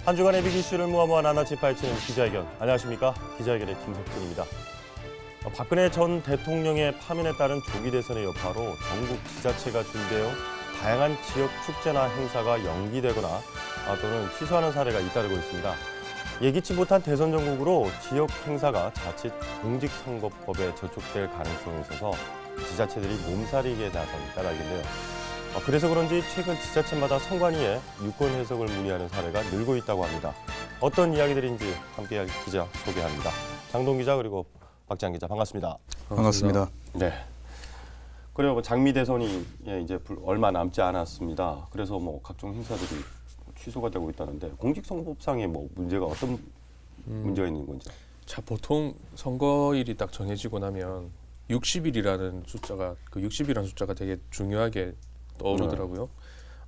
한 주간의 빅 이슈를 모아 낱낱이 파헤치는 기자회견. 안녕하십니까? 기자회견의 김석준입니다. 박근혜 전 대통령의 파면에 따른 조기 대선의 여파로 전국 지자체가 준비해온 다양한 지역 축제나 행사가 연기되거나 또는 취소하는 사례가 잇따르고 있습니다. 예기치 못한 대선 전국으로 지역 행사가 자칫 공직선거법에 저촉될 가능성이 있어서 지자체들이 몸살이게 나선 까닭인데요. 그래서 그런지 최근 지자체마다 선관위에 유권 해석을 문의하는 사례가 늘고 있다고 합니다. 어떤 이야기들인지 함께할 기자 소개합니다. 장동 기자 그리고 박지한 기자 반갑습니다. 반갑습니다. 네. 그리고 장미 대선이 이제 얼마 남지 않았습니다. 그래서 각종 행사들이 취소가 되고 있다는데 공직선거법상에 문제가 어떤 문제가 있는 건지. 자, 보통 선거일이 딱 정해지고 나면 60일이라는 숫자가 60이라는 숫자가 되게 중요하게 떠오르더라고요.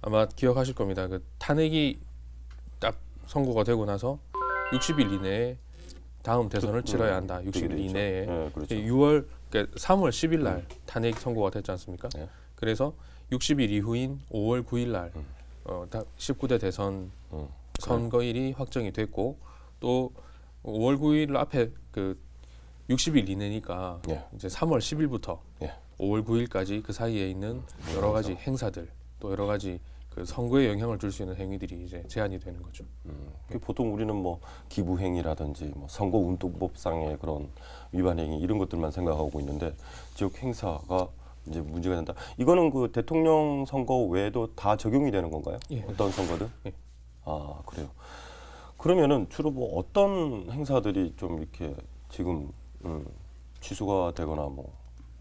아마 기억하실 겁니다. 그 탄핵이 딱 선고가 되고 나서 60일 이내에 다음 대선을 치러야 한다. 60일 이내에. 네, 그렇죠. 3월 10일 날 탄핵 선고가 됐지 않습니까? 네. 그래서 60일 이후인 5월 9일 날 19대 대선 선거일이 확정이 됐고 또 5월 9일 앞에 60일 이내니까 이제 3월 10일부터 5월 9일까지 그 사이에 있는 여러 가지 행사들 또 여러 가지 그 선거에 영향을 줄 수 있는 행위들이 이제 제한이 되는 거죠. 보통 우리는 기부 행위라든지 선거운동법상의 그런 위반 행위 이런 것들만 생각하고 있는데 지역 행사가 이제 문제가 된다. 이거는 그 대통령 선거 외에도 다 적용이 되는 건가요? 예. 어떤 선거든? 예. 아 그래요. 그러면은 주로 어떤 행사들이 좀 이렇게 지금 취소가 되거나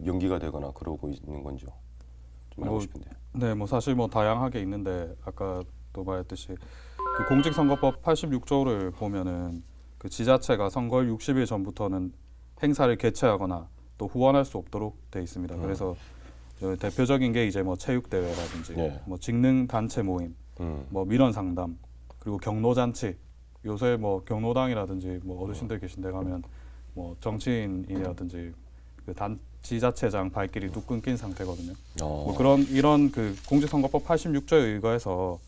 연기가 되거나 그러고 있는 건지요? 좀 알고 싶은데. 네, 사실 다양하게 있는데 아까 또 말했듯이 그 공직선거법 86조를 보면은 그 지자체가 선거일 60일 전부터는 행사를 개최하거나 또 후원할 수 없도록 돼 있습니다. 그래서 대표적인 게 이제 체육대회라든지 직능 단체 모임, 민원 상담, 그리고 경로잔치. 요새 경로당이라든지 어르신들 계신 데 가면 정치인이라든지 지자체장 발길이 뚝 끊긴 상태거든요. 이런 그 공직선거법 86조에 의거해서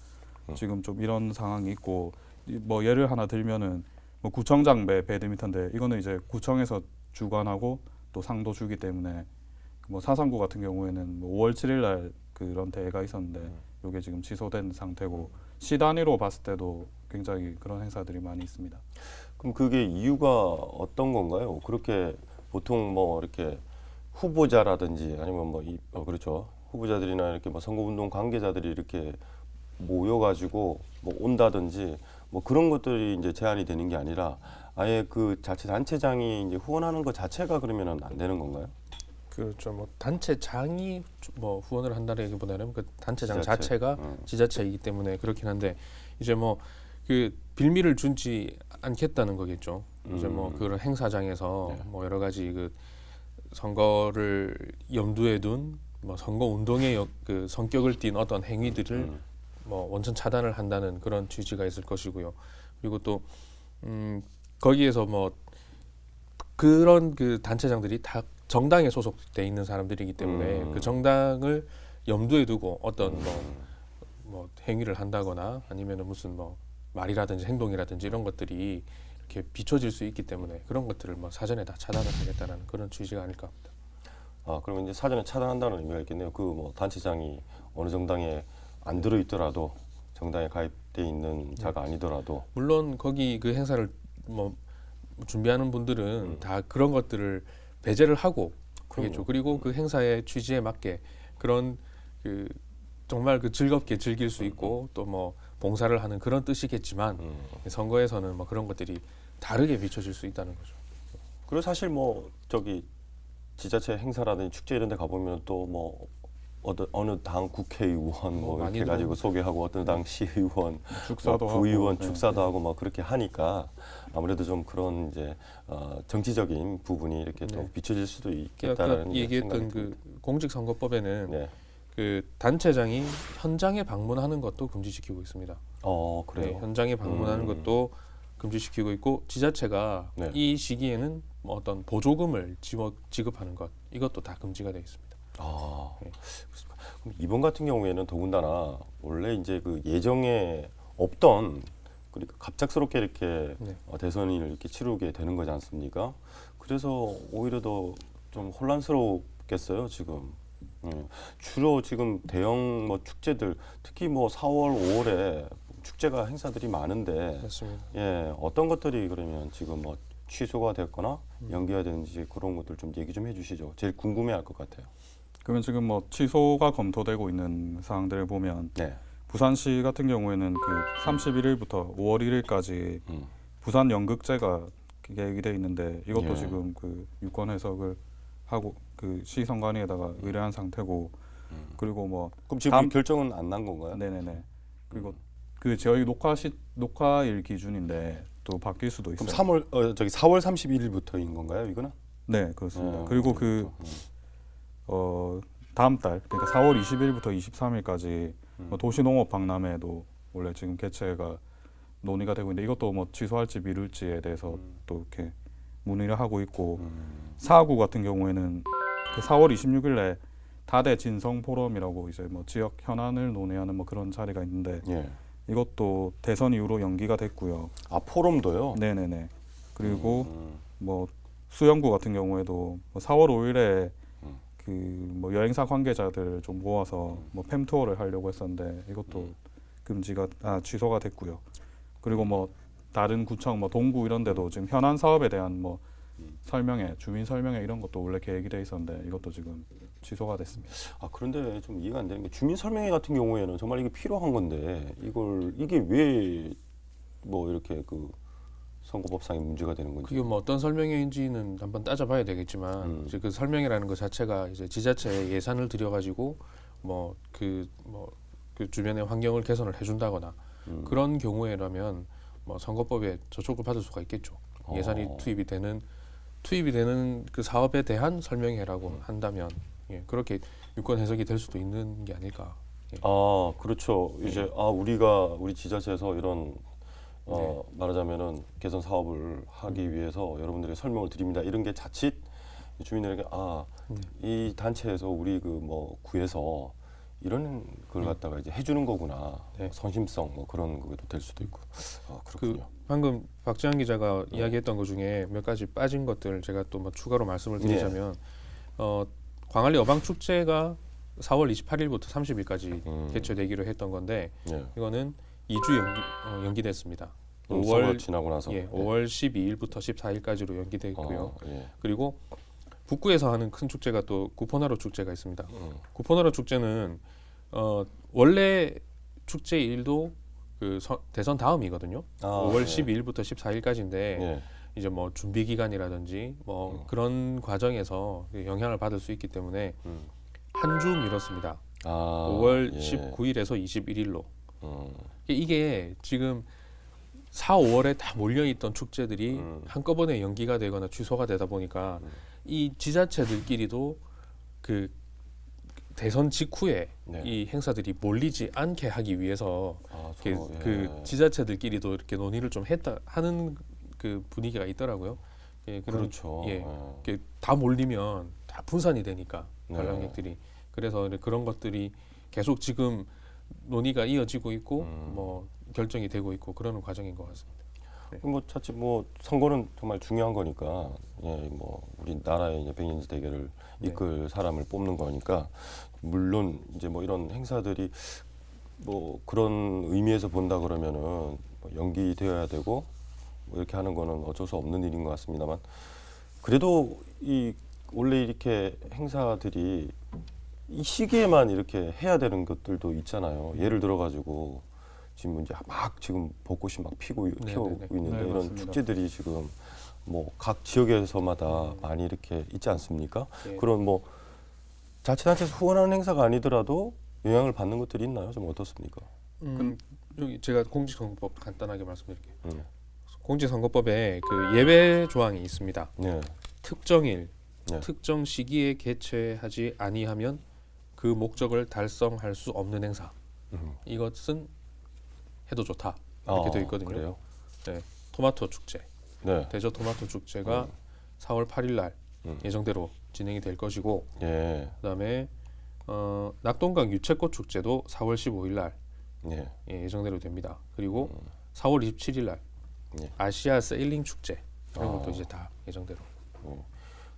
지금 좀 이런 상황이 있고 예를 하나 들면은 구청장 배 배드민턴대 이거는 이제 구청에서 주관하고 또 상도 주기 때문에 사상구 같은 경우에는 5월 7일 날 그런 대회가 있었는데 이게 지금 취소된 상태고 시 단위로 봤을 때도 굉장히 그런 행사들이 많이 있습니다. 그럼 그게 이유가 어떤 건가요? 그렇게 보통 이렇게 후보자라든지 아니면 그렇죠. 후보자들이나 이렇게 선거운동 관계자들이 이렇게 모여가지고 온다든지 그런 것들이 이제 제한이 되는 게 아니라 아예 그 자치단체장이 이제 후원하는 것 자체가 그러면은 안 되는 건가요? 그렇죠. 단체장이 후원을 한다기보다는 그 단체장 자체가 지자체이기 때문에 그렇긴 한데 이제 그 빌미를 주지 않겠다는 거겠죠. 이제 그런 행사장에서 여러 가지 그 선거를 염두에 둔 선거 운동의 그 성격을 띤 어떤 행위들을 원천 차단을 한다는 그런 취지가 있을 것이고요. 그리고 또 거기에서 그런 그 단체장들이 다 정당에 소속돼 있는 사람들이기 때문에 그 정당을 염두에 두고 어떤 행위를 한다거나 아니면은 무슨 말이라든지 행동이라든지 이런 것들이 이렇게 비춰질 수 있기 때문에 그런 것들을 사전에 다 차단을 하겠다는 그런 취지가 아닐까 합니다. 그러면 이제 사전에 차단한다는 의미가 있겠네요. 단체장이 어느 정당에 안 들어 있더라도 정당에 가입돼 있는 자가 아니더라도 물론 거기 그 행사를 준비하는 분들은 다 그런 것들을 배제를 하고 하겠죠. 그리고 그 행사의 취지에 맞게 그런 그 정말 즐겁게 즐길 수 있고 또 봉사를 하는 그런 뜻이겠지만 선거에서는 그런 것들이 다르게 비춰질 수 있다는 거죠. 그리고 사실 지자체 행사라든지 축제 이런 데 가보면 또 어느 당 국회의원 이렇게 가지고 소개하고 어떤 당 시의원, 축사도 부의원 하고, 축사도 하고 그렇게 하니까 아무래도 좀 그런 이제 정치적인 부분이 이렇게 또 비춰질 수도 있겠다라는 아까 얘기했던 그 공직선거법에는 그 단체장이 현장에 방문하는 것도 금지시키고 있습니다. 그래요. 네, 현장에 방문하는 것도 금지시키고 있고 지자체가 이 시기에는 어떤 보조금을 지급하는 것 이것도 다 금지가 되어 있습니다. 그럼 이번 같은 경우에는 더군다나 원래 이제 그 예정에 없던 그러니까 갑작스럽게 이렇게 네. 대선을 이렇게 치르게 되는 거지 않습니까? 그래서 오히려 더 좀 혼란스럽겠어요 지금. 주로 지금 대형 뭐 축제들 특히 뭐 4월, 5월에 축제가 행사들이 많은데 맞습니다. 예 어떤 것들이 그러면 지금 뭐 취소가 됐거나 연기가 되는지 그런 것들 좀 얘기 좀 해주시죠. 제일 궁금해할 것 같아요. 그러면 지금 뭐 취소가 검토되고 있는 사항들을 보면 네. 부산시 같은 경우에는 그 31일부터 5월 1일까지 음. 부산 연극제가 계획이 돼 있는데 이것도 예. 지금 그 유권 해석을 하고 그 시선관위에다가 의뢰한 상태고 그리고 뭐 그럼 지금 다음- 이 결정은 안 난 건가요? 네네네 그리고 그 저희 녹화일 기준인데 또 바뀔 수도 그럼 있어요. 3월 저기 4월 31일부터인 건가요? 이거는? 네 그렇습니다. 예, 그리고 그 다음 달 그러니까 4월 20일부터 23일까지 뭐 도시농업 박람회도 원래 지금 개최가 논의가 되고 있는데 이것도 뭐 취소할지 미룰지에 대해서 또 이렇게 문의를 하고 있고 사구 같은 경우에는 그 4월 26일에 다대 진성 포럼이라고 이제 뭐 지역 현안을 논의하는 뭐 그런 자리가 있는데 예. 이것도 대선 이후로 연기가 됐고요. 아 포럼도요? 네네네. 그리고 뭐 수영구 같은 경우에도 뭐 4월 5일에 그 뭐 여행사 관계자들을 좀 모아서 뭐 팸 투어를 하려고 했었는데 이것도 취소가 됐고요. 그리고 뭐 다른 구청 뭐 동구 이런 데도 지금 현안 사업에 대한 뭐 설명회, 주민 설명회 이런 것도 원래 계획이 돼 있었는데 이것도 지금 취소가 됐습니다. 아 그런데 좀 이해가 안 되는 게 주민 설명회 같은 경우에는 정말 이게 필요한 건데 이게 왜 뭐 이렇게 그 선거법상의 문제가 되는 건지. 그게 뭐 어떤 설명회인지는 한번 따져봐야 되겠지만 이제 그 설명회라는 것 자체가 이제 지자체에 예산을 들여가지고 뭐 그 주변의 환경을 개선을 해준다거나 그런 경우에라면 뭐 선거법에 저촉을 받을 수가 있겠죠. 예산이 투입이 되는 그 사업에 대한 설명회라고 한다면 그렇게 유권 해석이 될 수도 있는 게 아닐까. 아 그렇죠. 이제 우리 지자체에서 이런 말하자면은 개선 사업을 하기 위해서 여러분들에게 설명을 드립니다. 이런 게 자칫 주민들에게 이 단체에서 우리 그 뭐 구에서 이런 걸 갖다가 이제 해주는 거구나. 네. 성심성 뭐 그런 것도 될 수도 있고. 그렇군요. 방금 박지한 기자가 이야기했던 것 중에 몇 가지 빠진 것들 제가 또 뭐 추가로 말씀을 드리자면 광안리 어방 축제가 4월 28일부터 30일까지 개최되기로 했던 건데 이거는 2주 연기됐습니다. 5월 지나고 나서 5월 12일부터 14일까지로 연기됐고요. 그리고 북구에서 하는 큰 축제가 또 구포나루 축제가 있습니다. 구포나루 축제는 원래 축제 일도 그 대선 다음이거든요. 5월 12일부터 14일까지인데 이제 뭐 준비 기간이라든지 뭐 그런 과정에서 영향을 받을 수 있기 때문에 한 주 미뤘습니다. 5월 19일에서 21일로. 이게 지금 4, 5월에 다 몰려있던 축제들이 한꺼번에 연기가 되거나 취소가 되다 보니까 이 지자체들끼리도 그 대선 직후에 이 행사들이 몰리지 않게 하기 위해서 그 지자체들끼리도 이렇게 논의를 좀 하는 그 분위기가 있더라고요. 그렇죠. 다 몰리면 다 분산이 되니까 관람객들이. 그래서 그런 것들이 계속 지금 논의가 이어지고 있고 뭐 결정이 되고 있고 그러는 과정인 것 같습니다. 뭐 자칫 뭐 선거는 정말 중요한 거니까 뭐 우리나라의 이제 백년지 대결을 이끌 사람을 뽑는 거니까 물론 이제 뭐 이런 행사들이 뭐 그런 의미에서 본다 그러면은 뭐 연기되어야 되고 뭐 이렇게 하는 거는 어쩔 수 없는 일인 것 같습니다만 그래도 이 원래 이렇게 행사들이 이 시기에만 이렇게 해야 되는 것들도 있잖아요. 예를 들어 가지고 지금 이제 막 지금 벚꽃이 막 피고 있는데 이런 맞습니다. 축제들이 지금 뭐 각 지역에서마다 많이 이렇게 있지 않습니까? 그런 뭐 자치단체에서 후원하는 행사가 아니더라도 영향을 받는 것들이 있나요? 좀 어떻습니까? 여기 제가 공직선거법 간단하게 말씀드릴게요. 공직선거법에 그 예외 조항이 있습니다. 특정일, 특정 시기에 개최하지 아니하면 그 목적을 달성할 수 없는 행사. 이것은 해도 좋다 이렇게 되어 있거든요. 그래요? 토마토 축제, 대저 토마토 축제가 4월 8일 날 예정대로 진행이 될 것이고, 그다음에 낙동강 유채꽃 축제도 4월 15일 날 예정대로 됩니다. 그리고 4월 27일 날 예. 아시아 세일링 축제 이런 것도 이제 다 예정대로.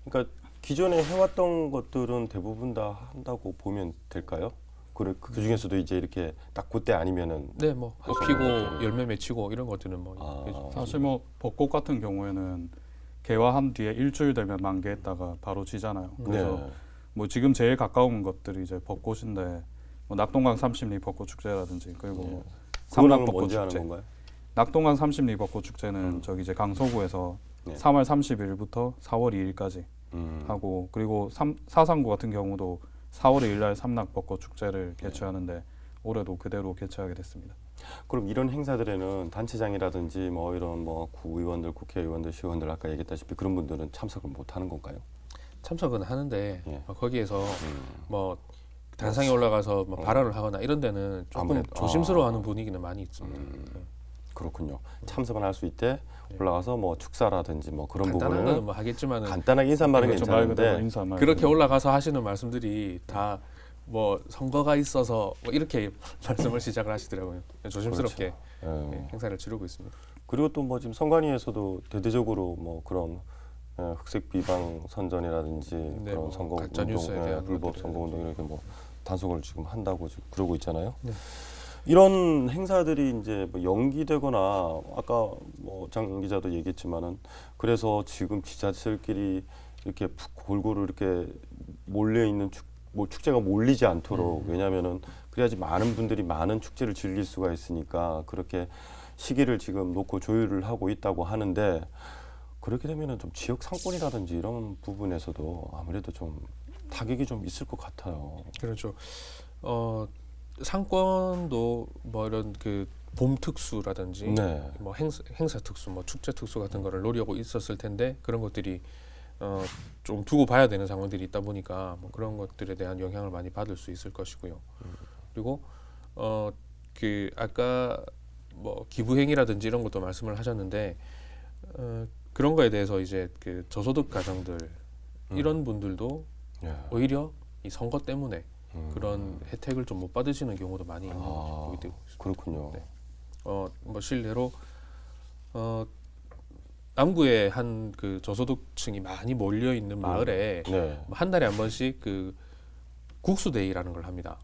그러니까 기존에 해왔던 것들은 대부분 다 한다고 보면 될까요? 그 중에서도 이제 이렇게 딱 그때 아니면은 네, 뭐 꽃 피고 열매 맺히고 이런 것들은 뭐 사실 뭐 벚꽃 같은 경우에는 개화한 뒤에 일주일 되면 만개했다가 바로 지잖아요. 그래서 네. 뭐 지금 제일 가까운 것들이 이제 벚꽃인데 뭐 낙동강 30리 벚꽃 축제라든지 그리고 뭐 그거는 삼락 벚꽃 언제 하는 축제. 건가요? 낙동강 30리 벚꽃 축제는 저기 이제 강서구에서 네. 3월 30일부터 4월 2일까지 하고 그리고 사상구 같은 경우도 4월 2일 날 삼락 벚꽃 축제를 개최하는데 올해도 그대로 개최하게 됐습니다. 그럼 이런 행사들에는 단체장이라든지 뭐 이런 뭐 구의원들, 국회의원들, 시의원들 아까 얘기했다시피 그런 분들은 참석을 못 하는 건가요? 참석은 하는데 예. 거기에서 뭐 단상에 올라가서 뭐 발언을 하거나 이런 데는 조금 아무래도, 조심스러워하는 분위기는 많이 있습니다. 그렇군요. 참석은 할 수 있대 올라가서 뭐 축사라든지 뭐 그런 간단한 거는 부분은 뭐 하겠지만은 간단하게 인사말은 그렇죠. 말 그대로 괜찮은데 인사말 그렇게 올라가서 하시는 말씀들이 다 뭐 선거가 있어서 뭐 이렇게 말씀을 시작을 하시더라고요. 조심스럽게 그렇죠. 예, 행사를 치르고 있습니다. 그리고 또 뭐 지금 선관위에서도 대대적으로 뭐 그런 흑색 비방 선전이라든지 네, 그런 뭐 선거 가짜 운동, 뉴스에 대한 불법 것들을 선거 운동 이렇게 뭐 단속을 지금 한다고 지금 그러고 있잖아요. 네. 이런 행사들이 이제 뭐 연기되거나 아까 뭐 장 기자도 얘기했지만은 그래서 지금 지자체들끼리 이렇게 골고루 이렇게 몰려 있는 축제가 몰리지 않도록 왜냐하면은 그래야지 많은 분들이 많은 축제를 즐길 수가 있으니까 그렇게 시기를 지금 놓고 조율을 하고 있다고 하는데 그렇게 되면은 좀 지역 상권이라든지 이런 부분에서도 아무래도 좀 타격이 좀 있을 것 같아요. 그렇죠. 상권도 뭐 이런 그 봄 특수라든지 네. 뭐 행사 특수, 뭐 축제 특수 같은 거를 노리고 있었을 텐데 그런 것들이 좀 두고 봐야 되는 상황들이 있다 보니까 뭐 그런 것들에 대한 영향을 많이 받을 수 있을 것이고요. 그리고 그 아까 뭐 기부행위라든지 이런 것도 말씀을 하셨는데 그런 거에 대해서 이제 그 저소득 가정들 이런 분들도 예. 오히려 이 선거 때문에 그런 혜택을 좀 못 받으시는 경우도 많이 있는 아, 보게 되고 있습니다. 그렇군요. 네. 뭐 실례로 남구에 한 그 저소득층이 많이 몰려 있는 마을에 네. 한 달에 한 번씩 그 국수데이라는 걸 합니다.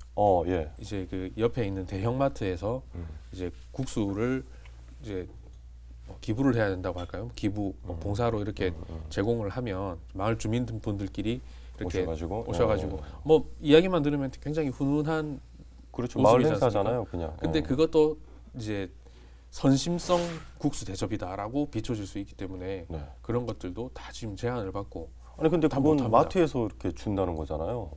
예. 이제 그 옆에 있는 대형마트에서 이제 국수를 이제 뭐 기부를 해야 된다고 할까요? 기부, 뭐 봉사로 이렇게 제공을 하면 마을 주민분들끼리 이렇게 오셔가지고 뭐 이야기만 들으면 굉장히 훈훈한 그렇죠. 마을 웃음이지 행사잖아요, 그냥. 근데 그것도 이제 선심성 국수 대접이다라고 비춰질 수 있기 때문에 네. 그런 것들도 다 지금 제한을 받고 아니 근데 다 그건 못합니다. 마트에서 이렇게 준다는 거잖아요.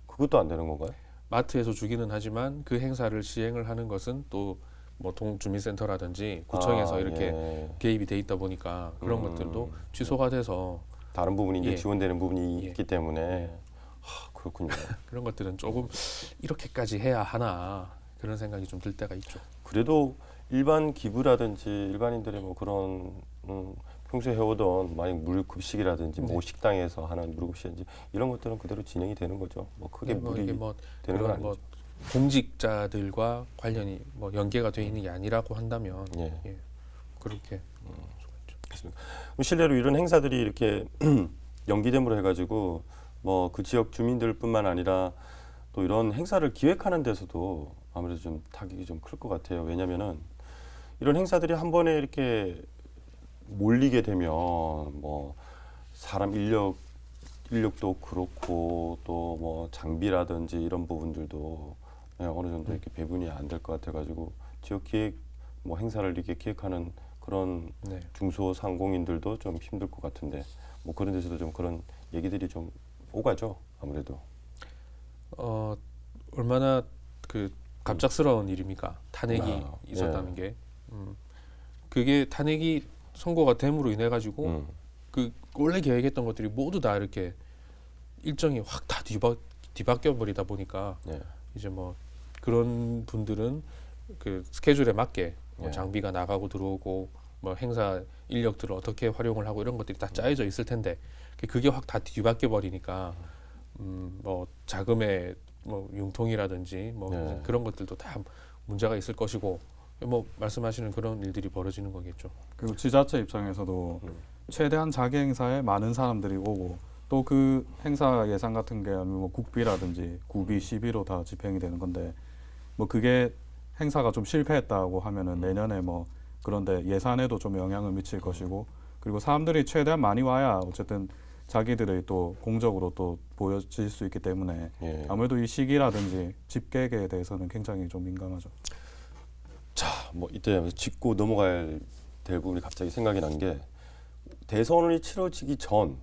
그것도 안 되는 건가요? 마트에서 주기는 하지만 그 행사를 시행을 하는 것은 또 뭐 동주민센터라든지 구청에서 이렇게 예. 개입이 돼 있다 보니까 그런 것들도 취소가 돼서 다른 부분이 이제 예. 지원되는 부분이 예. 있기 때문에 예. 그렇군요. 그런 것들은 조금 이렇게까지 해야 하나 그런 생각이 좀 들 때가 있죠. 그래도 일반 기부라든지 일반인들의 뭐 그런 평소에 해오던 만약 무료급식이라든지 뭐 식당에서 하는 무료급식인지 이런 것들은 그대로 진행이 되는 거죠. 뭐 크게 네, 뭐 무리 이게 뭐 되는 건 그런 아니죠. 뭐 공직자들과 관련이 뭐 연계가 돼 있는 게 아니라고 한다면 예. 예, 그렇게 그렇습니다. 그럼 실례로 이런 행사들이 이렇게 연기됨으로 해가지고 뭐 그 지역 주민들뿐만 아니라 또 이런 행사를 기획하는 데서도 아무래도 좀 타격이 좀 클 것 같아요. 왜냐하면은 이런 행사들이 한 번에 이렇게 몰리게 되면 뭐 사람 인력도 그렇고 또 뭐 장비라든지 이런 부분들도 어느 정도 이렇게 배분이 안 될 것 같아가지고 지역 기획 뭐 행사를 이렇게 기획하는 그런 네. 중소상공인들도 좀 힘들 것 같은데 뭐 그런 데서도 좀 그런 얘기들이 좀 오가죠 아무래도. 얼마나 그 갑작스러운 일입니까? 탄핵이 아, 있었다는 예. 게 그게 탄핵이 선고가 됨으로 인해 가지고 그 원래 계획했던 것들이 모두 다 이렇게 일정이 확 다 뒤바뀌어 버리다 보니까 예. 이제 뭐 그런 분들은 그 스케줄에 맞게 뭐 예. 장비가 나가고 들어오고 뭐 행사 인력들을 어떻게 활용을 하고 이런 것들이 다 짜여져 있을 텐데 그게 확 다 뒤바뀌어 버리니까 뭐 자금의 뭐 융통이라든지 뭐 예. 그런 것들도 다 문제가 있을 것이고 뭐 말씀하시는 그런 일들이 벌어지는 거겠죠. 그리고 지자체 입장에서도 최대한 자기 행사에 많은 사람들이 오고 또 그 행사 예산 같은 게 뭐 국비라든지 구비, 시비로 다 집행이 되는 건데 뭐 그게 행사가 좀 실패했다고 하면은 내년에 뭐 그런데 예산에도 좀 영향을 미칠 것이고 그리고 사람들이 최대한 많이 와야 어쨌든 자기들의 또 공적으로 또 보여질 수 있기 때문에 예. 아무래도 이 시기라든지 집계에 대해서는 굉장히 좀 민감하죠. 자, 뭐 이때 짚고 넘어갈 될 부분이 갑자기 생각이 난 게 대선이 치러지기 전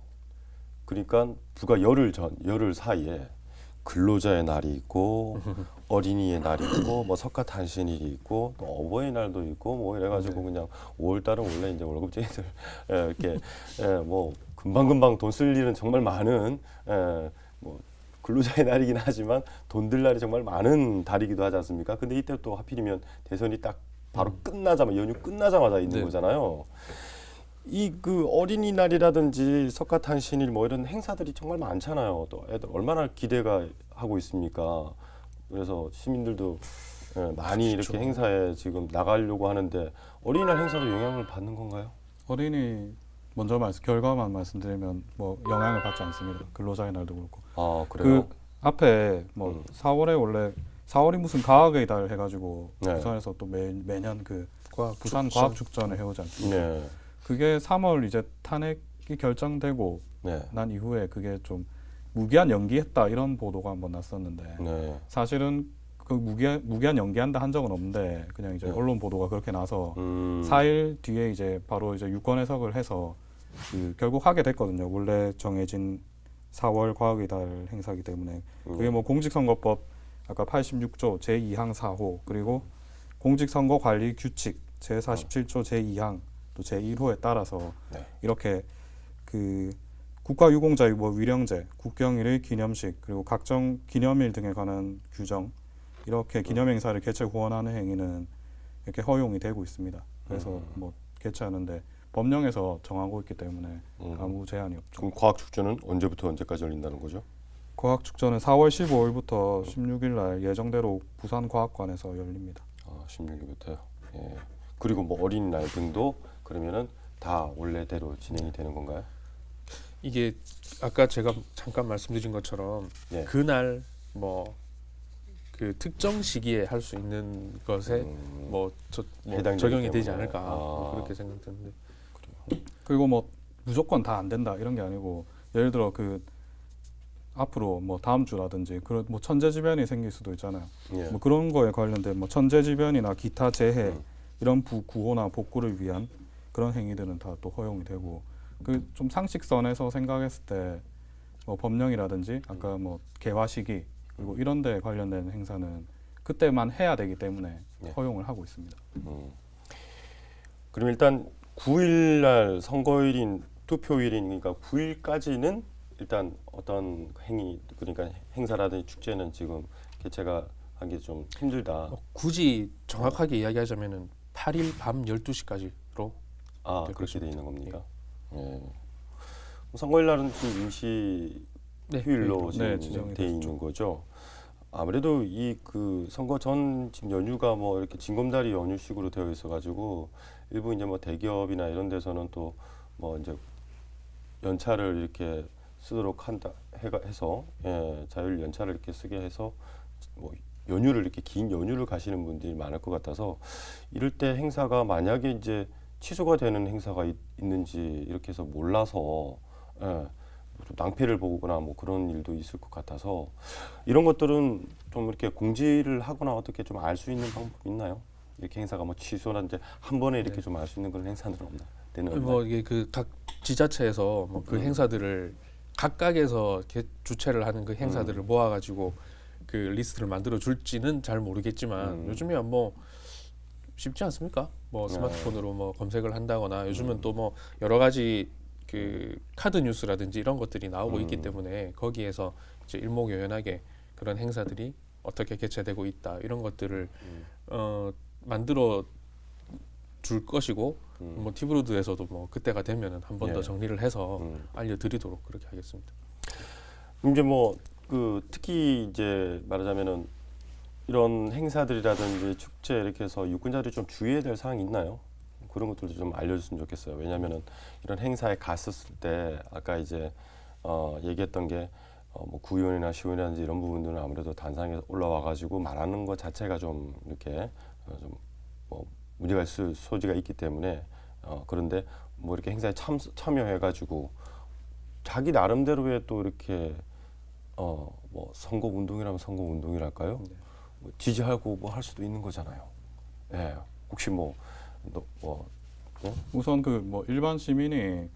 그러니까 불과 열흘 사이에 근로자의 날이 있고 어린이의 날이 있고 뭐 석가탄신일이 있고 또 어버이날도 있고 뭐 이래가지고 그냥 5월달은 원래 이제 월급쟁이들 이렇게 뭐 금방금방 돈 쓸 일은 정말 많은 뭐 근로자의 날이긴 하지만 돈 들 날이 정말 많은 달이기도 하지 않습니까? 근데 이때 또 하필이면 대선이 딱 바로 끝나자마자 연휴 끝나자마자 있는 네. 거잖아요. 이 그 어린이날이라든지 석가탄신일 뭐 이런 행사들이 정말 많잖아요. 또 애들 얼마나 기대가 하고 있습니까? 그래서 시민들도 많이 그렇죠. 이렇게 행사에 지금 나가려고 하는데 어린이날 행사도 영향을 받는 건가요? 어린이 먼저 결과만 말씀드리면 뭐 영향을 받지 않습니다. 근로자의 날도 그렇고. 아 그래요? 그 앞에 뭐 4월에 원래 4월이 무슨 과학의 달 해가지고 네. 부산에서 또 매년 그 과학 부산 축전. 과학 축전을 해오지 않습니까? 네. 그게 3월 이제 탄핵이 결정되고 네. 난 이후에 그게 좀 무기한 연기했다 이런 보도가 한번 났었는데 네. 사실은 그 무기한 연기한다 한 적은 없는데 그냥 이제 네. 언론 보도가 그렇게 나서 4일 4일 뒤에 이제 바로 이제 유권 해석을 해서 그 결국 하게 됐거든요. 원래 정해진 4월 과학의 달 행사기 때문에 그게 뭐 공직선거법 아까 86조 제2항 4호 그리고 공직선거관리 규칙 제47조 제2항 또 제1호에 따라서 네. 이렇게 그 국가유공자의 뭐 위령제, 국경일의 기념식 그리고 각종 기념일 등에 관한 규정 이렇게 기념행사를 개최 후원하는 행위는 이렇게 허용이 되고 있습니다. 그래서 뭐 개최하는데 법령에서 정하고 있기 때문에 아무 제한이 없죠. 그럼 과학축제는 언제부터 언제까지 열린다는 거죠? 과학축제는 4월 15일부터 16일 날 예정대로 부산과학관에서 열립니다. 아, 16일부터요. 예. 그리고 뭐 어린이날 등도 그러면은 다 원래대로 진행이 되는 건가요? 이게 아까 제가 잠깐 말씀드린 것처럼 네. 그날 뭐 그 특정 시기에 할 수 있는 것에 뭐 해당되기 적용이 되지 때문에. 않을까 뭐 아. 그렇게 생각되는데 그리고 뭐 무조건 다 안 된다 이런 게 아니고 예를 들어 그 앞으로 뭐 다음 주라든지 그런 뭐 천재지변이 생길 수도 있잖아요. 예. 뭐 그런 거에 관련된 뭐 천재지변이나 기타 재해 이런 구호나 복구를 위한 그런 행위들은 다 또 허용이 되고 그 좀 상식선에서 생각했을 때 뭐 법령이라든지 아까 뭐 개화 시기 그리고 이런 데 관련된 행사는 그때만 해야 되기 때문에 네. 허용을 하고 있습니다. 그럼 일단 9일 날 선거일인 투표일인 그러니까 9일까지는 일단 어떤 행위 그러니까 행사라든지 축제는 지금 개최가 하기 좀 힘들다. 굳이 정확하게 이야기하자면은 8일 밤 12시까지로 아 될 그렇게 돼 것입니다. 있는 겁니까? 예. 선거일 날은 지금 임시 네, 휴일로 네, 지금 지정이 돼 있는 거죠. 아무래도 이 그 선거 전 지금 연휴가 뭐 이렇게 징검다리 연휴식으로 되어 있어가지고 일부 이제 뭐 대기업이나 이런 데서는 또 뭐 이제 연차를 이렇게 쓰도록 해서 자율 연차를 이렇게 쓰게 해서 뭐 연휴를 이렇게 긴 연휴를 가시는 분들이 많을 것 같아서 이럴 때 행사가 만약에 이제 취소가 되는 행사가 있는지 이렇게 해서 몰라서 좀 낭패를 보거나 뭐 그런 일도 있을 것 같아서 이런 것들은 좀 이렇게 공지를 하거나 어떻게 좀 알 수 있는 방법이 있나요? 이렇게 행사가 뭐 취소나 이제 한 번에 이렇게 좀 알 수 있는 그런 행사는 없나? 뭐 이게 그 각 지자체에서 뭐 그 행사들을 각각에서 주최를 하는 그 행사들을 모아가지고 그 리스트를 만들어 줄지는 잘 모르겠지만 요즘에 뭐 쉽지 않습니까? 뭐 스마트폰으로 뭐 검색을 한다거나 요즘은 또 뭐 여러 가지 그 카드 뉴스라든지 이런 것들이 나오고 있기 때문에 거기에서 이제 일목요연하게 그런 행사들이 어떻게 개최되고 있다 이런 것들을 만들어 줄 것이고 뭐 티브로드에서도 뭐 그때가 되면은 한 번 더 예. 정리를 해서 알려드리도록 그렇게 하겠습니다. 이제 뭐 그 특히 이제 말하자면은 이런 행사들이라든지 축제 이렇게 해서 유권자들이 좀 주의해야 될 사항이 있나요? 그런 것들도 좀 알려줬으면 좋겠어요. 왜냐하면은 이런 행사에 갔었을 때 아까 이제 얘기했던 게 뭐 구의원이나 시의원이라든지 이런 부분들은 아무래도 단상에 올라와가지고 말하는 것 자체가 좀 이렇게 좀 뭐 문제가 있을 소지가 있기 때문에 그런데 뭐 이렇게 행사에 참여해가지고 자기 나름대로의 또 이렇게 뭐 선거 운동이라면 선거 운동이랄까요? 뭐 지지하고 뭐 할 수도 있는 거잖아요. 예, 혹시 네? 우선 그 뭐 일반 시민이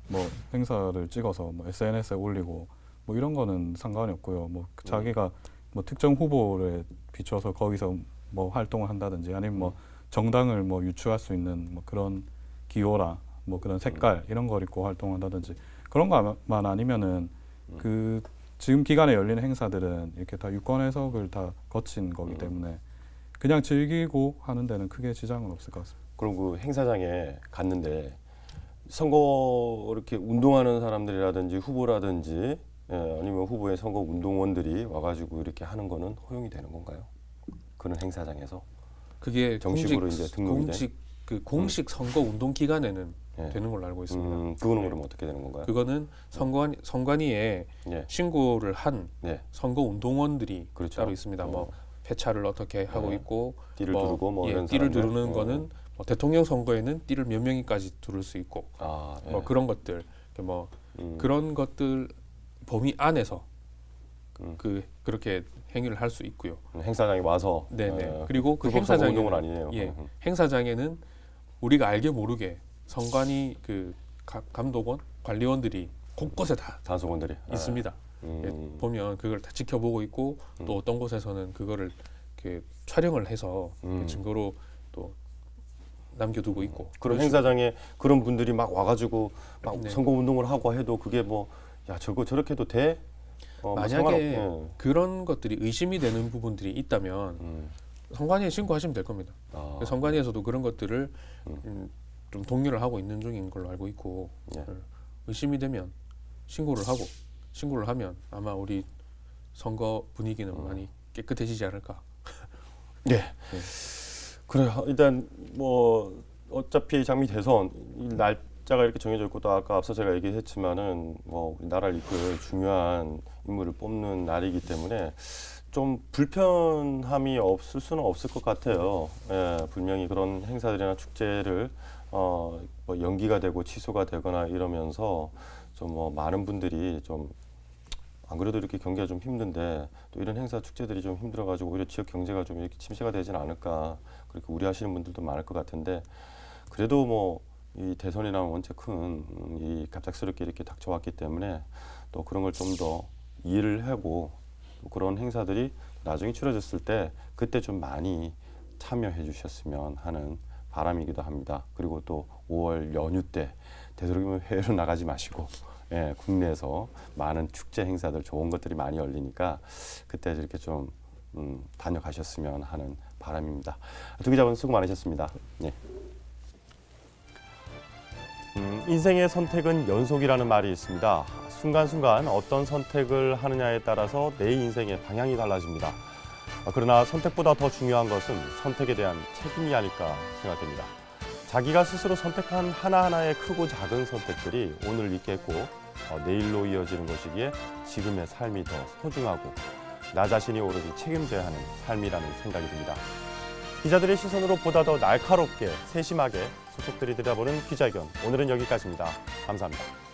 뭐 행사를 찍어서 뭐 SNS에 올리고 뭐 이런 거는 상관이 없고요. 뭐 자기가 뭐 특정 후보를 비춰서 거기서 뭐 활동을 한다든지 아니면 뭐 정당을 뭐 유추할 수 있는 뭐 그런 기호라 뭐 그런 색깔 이런 걸 입고 활동한다든지 그런 것만 아니면은 그 지금 기간에 열리는 행사들은 이렇게 다 유권 해석을 다 거친 거기 때문에 그냥 즐기고 하는 데는 크게 지장은 없을 것 같습니다. 그럼 그 행사장에 갔는데 선거 이렇게 운동하는 사람들이라든지 후보라든지 아니면 후보의 선거 운동원들이 와가지고 이렇게 하는 거는 허용이 되는 건가요? 그런 행사장에서 그게 정식으로 이제 등록이 공식 선거 운동 기간에는 예. 되는 걸로 알고 있습니다. 그거는 그럼 어떻게 되는 건가요? 그거는 선관위에 예. 신고를 한 네. 선거 운동원들이 그렇죠. 따로 있습니다. 뭐 회차를 어떻게 하고 네. 있고 띠를 두르고 뭐 이런 띠를 사람들? 두르는 거는 뭐 대통령 선거에는 띠를 몇 명이까지 두를 수 있고 예. 뭐 그런 것들 뭐 그런 것들 범위 안에서 그렇게 행위를 할 수 있고요. 행사장에 와서 네네. 그리고 그 불법 선거 운동은 행사장에는 아니네요. 행사장에는 우리가 알게 모르게 선관위 그 감독원 관리원들이 곳곳에 다 단속원들이 있습니다. 보면 그걸 다 지켜보고 있고 또 어떤 곳에서는 그거를 이렇게 촬영을 해서 증거로 또 남겨두고 있고 그런 행사장에 그런 분들이 막 와가지고 막 네. 선거 운동을 하고 해도 그게 뭐 야 저거 저렇게 해도 돼? 뭐 만약에 상관없- 그런 것들이 의심이 되는 부분들이 있다면 선관위에 신고하시면 될 겁니다. 아, 선관위에서도 그런 것들을 좀 독려를 하고 있는 중인 걸로 알고 있고 예. 의심이 되면 신고를 하면 아마 우리 선거 분위기는 많이 깨끗해지지 않을까. 네. 그래요. 일단 뭐 어차피 장미 대선 이 날짜가 이렇게 정해져 있고 또 아까 앞서 제가 얘기했지만은 뭐 우리나라를 이끌 중요한 인물을 뽑는 날이기 때문에 좀 불편함이 없을 수는 없을 것 같아요. 예, 분명히 그런 행사들이나 축제를 뭐 연기가 되고 취소가 되거나 이러면서 좀 뭐 많은 분들이 좀 안 그래도 이렇게 경기가 좀 힘든데 또 이런 행사 축제들이 좀 힘들어가지고 오히려 지역 경제가 좀 이렇게 침체가 되지는 않을까 그렇게 우려하시는 분들도 많을 것 같은데 그래도 뭐 이 대선이라는 원체 큰 이 갑작스럽게 이렇게 닥쳐왔기 때문에 또 그런 걸 좀 더 이해를 하고 또 그런 행사들이 나중에 치러졌을 때 그때 좀 많이 참여해 주셨으면 하는 바람이기도 합니다. 그리고 또 5월 연휴 때 되도록이면 해외로 나가지 마시고 예, 국내에서 많은 축제 행사들 좋은 것들이 많이 열리니까 그때 이렇게 좀 다녀가셨으면 하는 바람입니다. 두 기자분 수고 많으셨습니다. 예. 인생의 선택은 연속이라는 말이 있습니다. 순간순간 어떤 선택을 하느냐에 따라서 내 인생의 방향이 달라집니다. 그러나 선택보다 더 중요한 것은 선택에 대한 책임이 아닐까 생각됩니다. 자기가 스스로 선택한 하나하나의 크고 작은 선택들이 오늘 있겠고 내일로 이어지는 것이기에 지금의 삶이 더 소중하고 나 자신이 오로지 책임져야 하는 삶이라는 생각이 듭니다. 기자들의 시선으로 보다 더 날카롭게 세심하게 소속들이 들여다보는 기자회견 오늘은 여기까지입니다. 감사합니다.